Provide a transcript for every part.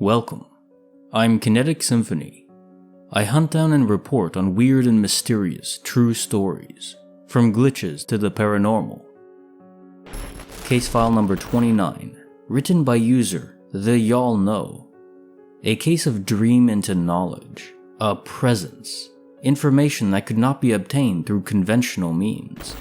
Welcome. I'm Kinetic Symphony. I hunt down and report on weird and mysterious true stories, from glitches to the paranormal. Case file number 29, written by user theyallknow. A case of dream into knowledge, a presence, information that could not be obtained through conventional means.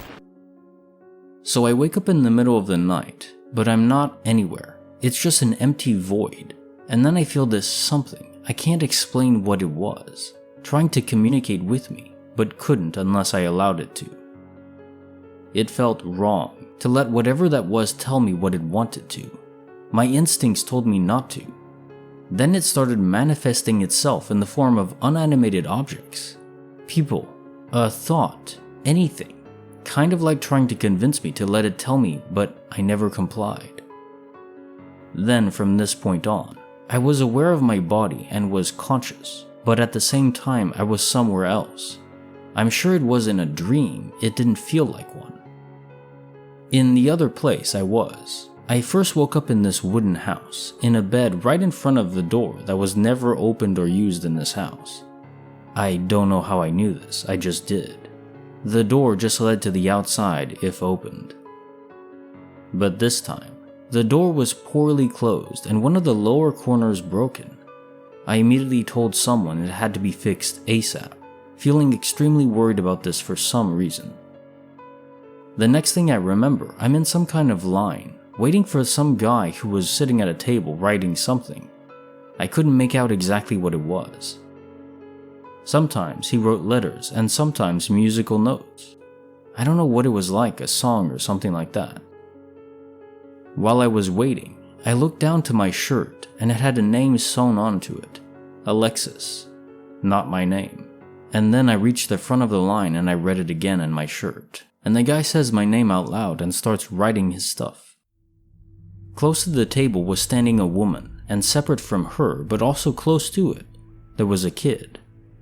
So I wake up in the middle of the night, but I'm not anywhere. It's just an empty void. And then I feel this something, I can't explain what it was, trying to communicate with me, but couldn't unless I allowed it to. It felt wrong to let whatever that was tell me what it wanted to. My instincts told me not to. Then it started manifesting itself in the form of unanimated objects. People, a thought, anything. Kind of like trying to convince me to let it tell me, but I never complied. Then from this point on, I was aware of my body and was conscious, but at the same time I was somewhere else. I'm sure it wasn't a dream, it didn't feel like one. In the other place I first woke up in this wooden house, in a bed right in front of the door that was never opened or used in this house. I don't know how I knew this, I just did. The door just led to the outside if opened. But this time, the door was poorly closed and one of the lower corners broken. I immediately told someone it had to be fixed ASAP, feeling extremely worried about this for some reason. The next thing I remember, I'm in some kind of line, waiting for some guy who was sitting at a table writing something. I couldn't make out exactly what it was. Sometimes he wrote letters and sometimes musical notes. I don't know what it was like, a song or something like that. While I was waiting, I looked down to my shirt and it had a name sewn onto it, Alexis, not my name. And then I reached the front of the line and I read it again in my shirt, and the guy says my name out loud and starts writing his stuff. Close to the table was standing a woman, and separate from her but also close to it, there was a kid.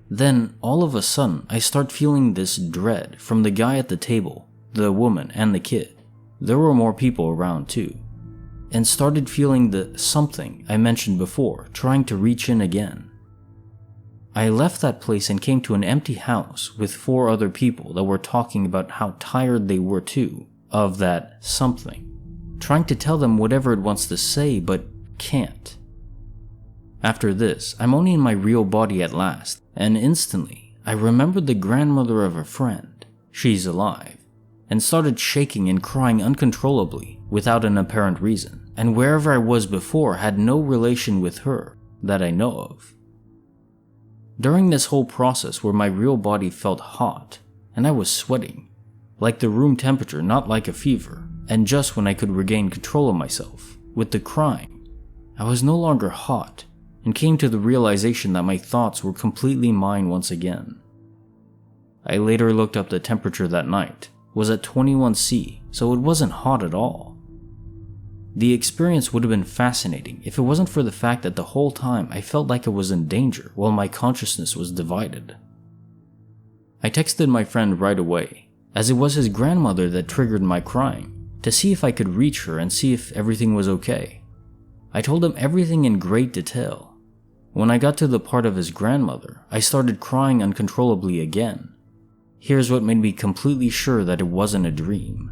Then all of a sudden I start feeling this dread from the guy at the table, the woman and the kid. There were more people around too, and started feeling the something I mentioned before trying to reach in again. I left that place and came to an empty house with 4 other people that were talking about how tired they were too of that something, trying to tell them whatever it wants to say but can't. After this, I'm only in my real body at last, and instantly I remembered the grandmother of a friend, she's alive, and started shaking and crying uncontrollably without an apparent reason, and wherever I was before had no relation with her that I know of. During this whole process where my real body felt hot, and I was sweating, like the room temperature, not like a fever, and just when I could regain control of myself, with the crying, I was no longer hot, and came to the realization that my thoughts were completely mine once again. I later looked up the temperature that night, was at 21°C, so it wasn't hot at all. The experience would have been fascinating if it wasn't for the fact that the whole time I felt like I was in danger while my consciousness was divided. I texted my friend right away, as it was his grandmother that triggered my crying, to see if I could reach her and see if everything was okay. I told him everything in great detail. When I got to the part of his grandmother, I started crying uncontrollably again. Here's what made me completely sure that it wasn't a dream.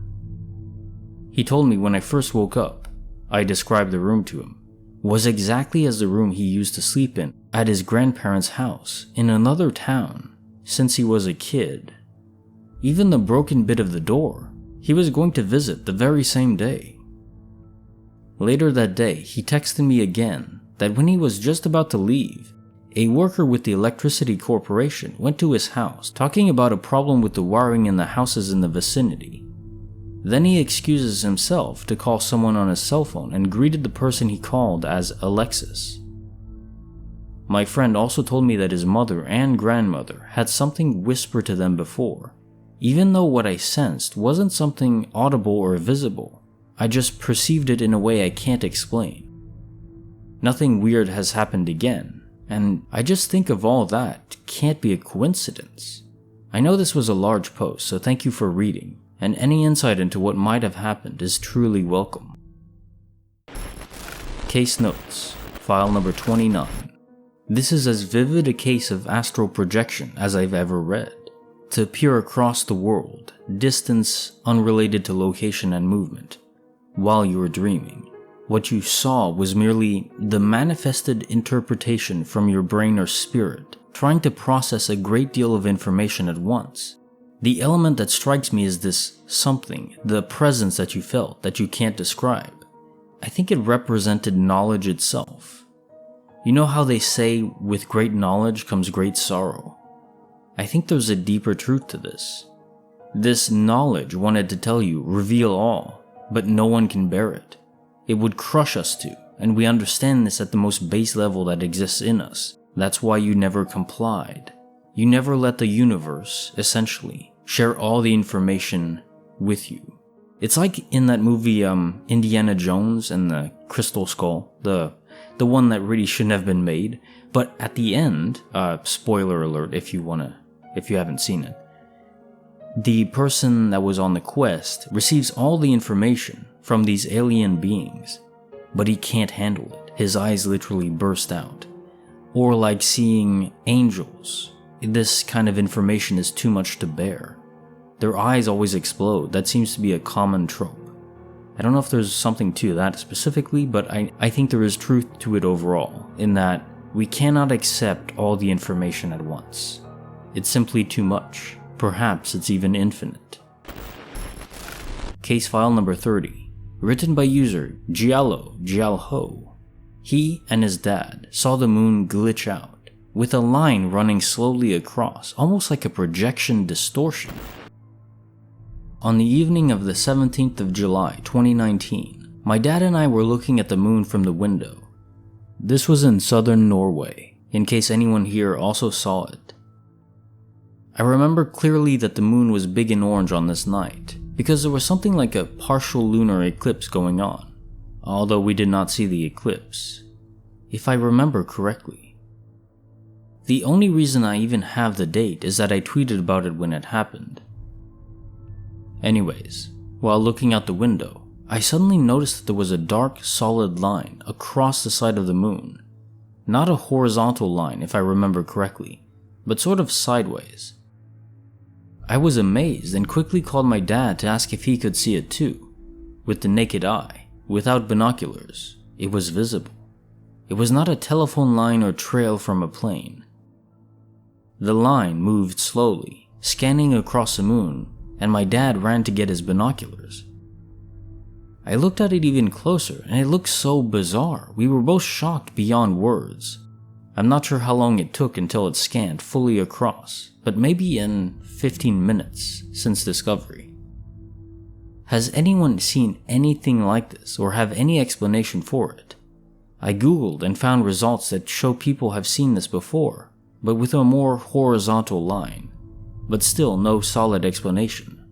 He told me when I first woke up, I described the room to him, was exactly as the room he used to sleep in at his grandparents' house in another town since he was a kid. Even the broken bit of the door, he was going to visit the very same day. Later that day, he texted me again that when he was just about to leave, a worker with the electricity corporation went to his house talking about a problem with the wiring in the houses in the vicinity. Then he excuses himself to call someone on his cell phone and greeted the person he called as Alexis. My friend also told me that his mother and grandmother had something whispered to them before, even though what I sensed wasn't something audible or visible. I just perceived it in a way I can't explain. Nothing weird has happened again. And I just think of all that can't be a coincidence. I know this was a large post, so thank you for reading, and any insight into what might have happened is truly welcome. Case notes file number 29. This is as vivid a case of astral projection as I've ever read. To appear across the world, distance unrelated to location and movement, while you were dreaming. What you saw was merely the manifested interpretation from your brain or spirit, trying to process a great deal of information at once. The element that strikes me is this something, the presence that you felt that you can't describe. I think it represented knowledge itself. You know how they say, with great knowledge comes great sorrow? I think there's a deeper truth to this. This knowledge wanted to tell you, reveal all, but no one can bear it. It would crush us too, and we understand this at the most base level that exists in us. That's why you never complied. You never let the universe, essentially, share all the information with you. It's like in that movie Indiana Jones and the Crystal Skull, the one that really shouldn't have been made, but at the end, spoiler alert if you haven't seen it, the person that was on the quest receives all the information from these alien beings, but he can't handle it. His eyes literally burst out. Or like seeing angels, this kind of information is too much to bear. Their eyes always explode. That seems to be a common trope. I don't know if there's something to that specifically, but I think there is truth to it overall, in that we cannot accept all the information at once. It's simply too much. Perhaps it's even infinite. Case file number 30, written by user GialloGiallhoe. He and his dad saw the moon glitch out, with a line running slowly across, almost like a projection distortion. On the evening of the 17th of July 2019, my dad and I were looking at the moon from the window. This was in southern Norway, in case anyone here also saw it. I remember clearly that the moon was big and orange on this night, because there was something like a partial lunar eclipse going on, although we did not see the eclipse, if I remember correctly. The only reason I even have the date is that I tweeted about it when it happened. Anyways, while looking out the window, I suddenly noticed that there was a dark, solid line across the side of the moon. Not a horizontal line, if I remember correctly, but sort of sideways. I was amazed and quickly called my dad to ask if he could see it too. With the naked eye, without binoculars, it was visible. It was not a telephone line or trail from a plane. The line moved slowly, scanning across the moon, and my dad ran to get his binoculars. I looked at it even closer, and it looked so bizarre. We were both shocked beyond words. I'm not sure how long it took until it scanned fully across, but maybe in 15 minutes since discovery. Has anyone seen anything like this or have any explanation for it? I googled and found results that show people have seen this before, but with a more horizontal line, but still no solid explanation.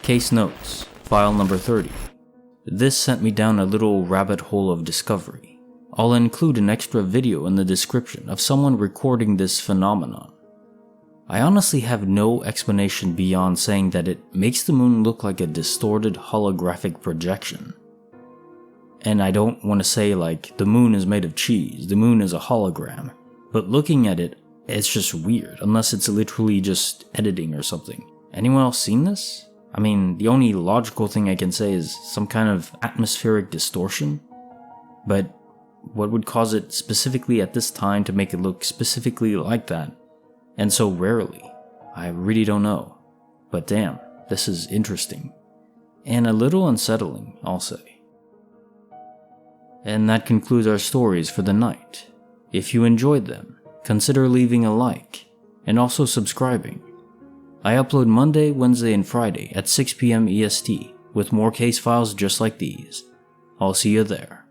Case notes, file number 30. This sent me down a little rabbit hole of discovery. I'll include an extra video in the description of someone recording this phenomenon. I honestly have no explanation beyond saying that it makes the moon look like a distorted holographic projection. And I don't want to say like the moon is made of cheese, the moon is a hologram, but looking at it, it's just weird, unless it's literally just editing or something. Anyone else seen this? I mean, the only logical thing I can say is some kind of atmospheric distortion. But what would cause it specifically at this time to make it look specifically like that? And so rarely? I really don't know. But damn, this is interesting. And a little unsettling, I'll say. And that concludes our stories for the night. If you enjoyed them, consider leaving a like, and also subscribing. I upload Monday, Wednesday, and Friday at 6 p.m. EST with more case files just like these. I'll see you there.